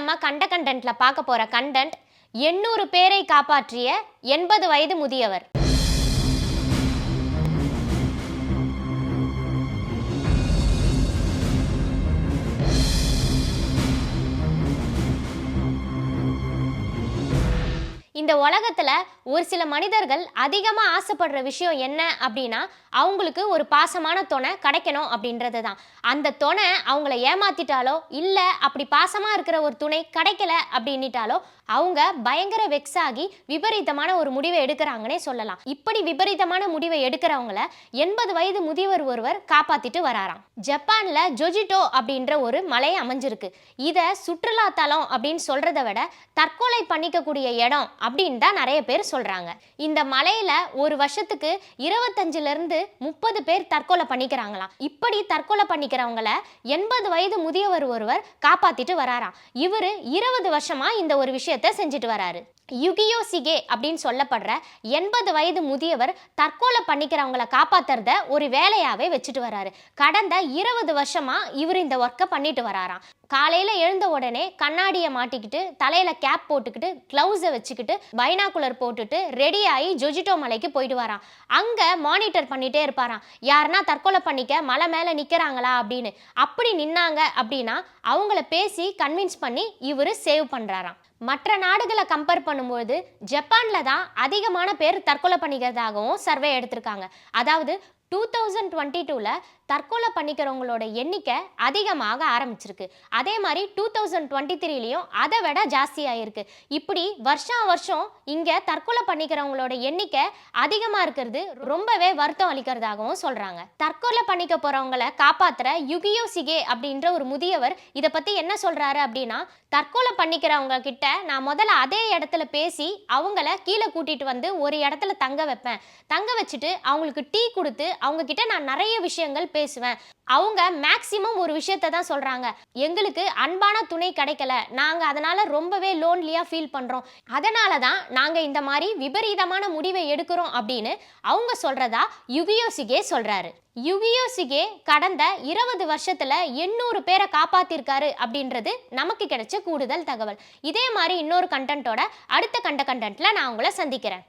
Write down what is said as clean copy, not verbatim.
நம்ம கண்டென்ட்ல பார்க்க போற கண்டென்ட் 800 பேரை காப்பாற்றிய 80 வயது முதியவர். இந்த உலகத்துல ஒரு சில மனிதர்கள் அதிகமா ஆசைப்படுற விஷயம் என்ன அப்படின்னா, அவங்களுக்கு ஒரு பாசமான துணை கிடைக்கணும் அப்படின்றது தான். அந்த துணை அவங்கள ஏமாத்திட்டாலோ இல்ல அப்படி பாசமா இருக்கிற ஒரு துணை கிடைக்கல அப்படின்னிட்டாலோ அவங்க பயங்கர வெக்ஸ் ஆகி விபரீதமான ஒரு முடிவை எடுக்கிறாங்கன்னே சொல்லலாம். இப்படி விபரீதமான முடிவை எடுக்கிறவங்கள 80 வயது முதியவர் ஒருவர் காப்பாத்திட்டு வராராம். ஜப்பான்ல ஜொஜிட்டோ அப்படின்ற ஒரு மலை அமைஞ்சிருக்கு. இத சுற்றுலா தலம் அப்படின்னு சொல்றதை விட தற்கொலை பண்ணிக்கக்கூடிய இடம் அப்படின்னு தான் நிறைய பேர் சொல்றாங்க. இந்த மலையில ஒரு வருஷத்துக்கு 25ல இருந்து 30 பேர் தற்கொலை பண்ணிக்கிறாங்களாம். இப்படி தற்கொலை பண்ணிக்கிறவங்கள 80 வயது முதியவர் ஒருவர் காப்பாத்திட்டு வராராம். இவரு 20 வருஷமா இந்த ஒரு விஷயத்தை செஞ்சுட்டு வராரு. யுகியோ சிகே அப்படின்னு சொல்லப்படுற 80 வயது முதியவர் தற்கொலை பண்ணிக்கிறவங்கள காப்பாத்துறத ஒரு வேலையாவே வச்சுட்டு வராரு. கடந்த 20 வருஷமா இவர் இந்த ஒர்க்கை பண்ணிட்டு வராராம். காலையில எழுந்த உடனே கண்ணாடியை மாட்டிக்கிட்டு தலையில கேப் போட்டுக்கிட்டு கிளவுஸை வச்சுக்கிட்டு பைனாகுலர் போட்டுட்டு ரெடி ஆகி ஜொஜிட்டோ மலைக்கு போயிட்டு வரான். அங்க மானிட்டர் பண்ணிட்டே இருப்பாராம். யாருன்னா தற்கொலை பண்ணிக்க மலை மேல நிக்கிறாங்களா அப்படின்னு. அப்படி நின்னாங்க அப்படின்னா அவங்கள பேசி கன்வின்ஸ் பண்ணி இவரு சேவ் பண்றாராம். மற்ற நாடுகளை கம்பேர் பண்ணும்போது ஜப்பான்ல தான் அதிகமான பேர் தற்கொலை பண்ணிக்கிறதாகவும் சர்வே எடுத்திருக்காங்க. அதாவது 2022ல தற்கொலை பண்ணிக்கிறவங்களோட எண்ணிக்கை அதிகமாக ஆரம்பிச்சிருக்கு. அதே மாதிரி 2023லையும் அதை விட ஜாஸ்தியாயிருக்கு. இப்படி வருஷம் இங்க தற்கொலை பண்ணிக்கிறவங்களோட எண்ணிக்கை அதிகமா இருக்கிறது ரொம்பவே வருத்தம் அளிக்கிறதாகவும் சொல்றாங்க. தற்கொலை பண்ணிக்க போறவங்களை காப்பாத்துற யுகியோ சிகே அப்படின்ற ஒரு முதியவர் இதை பத்தி என்ன சொல்றாரு அப்படின்னா, தற்கொலை பண்ணிக்கிறவங்க கிட்ட நான் முதல்ல அதே இடத்துல பேசி அவங்கள கீழே கூட்டிட்டு வந்து ஒரு இடத்துல தங்க வைப்பேன். தங்க வச்சுட்டு அவங்களுக்கு டீ கொடுத்து அவங்க கிட்ட நான் நிறைய விஷயங்கள் பேசுவேன். அவங்க மேக்சிமம் ஒரு விஷயத்தை தான் சொல்றாங்க, எங்களுக்கு அன்பான துணை கிடைக்கல, நாங்க அதனால ரொம்பவே லோன்லியா ஃபீல் பண்றோம், அதனால தான் நாங்க இந்த மாதிரி விபரீதமான முடிவை எடுக்கிறோம் அப்படின்னு அவங்க சொல்றதா யுகியோ சிகே சொல்றாரு. யுகியோ சிகே கடந்த 20 வருஷத்துல 800 பேரை காப்பாத்திருக்காரு அப்படின்றது நமக்கு கிடைச்ச கூடுதல் தகவல். இதே மாதிரி இன்னொரு கண்டென்ட்டோட அடுத்த கண்டென்ட்ல நான் உங்களை சந்திக்கிறேன்.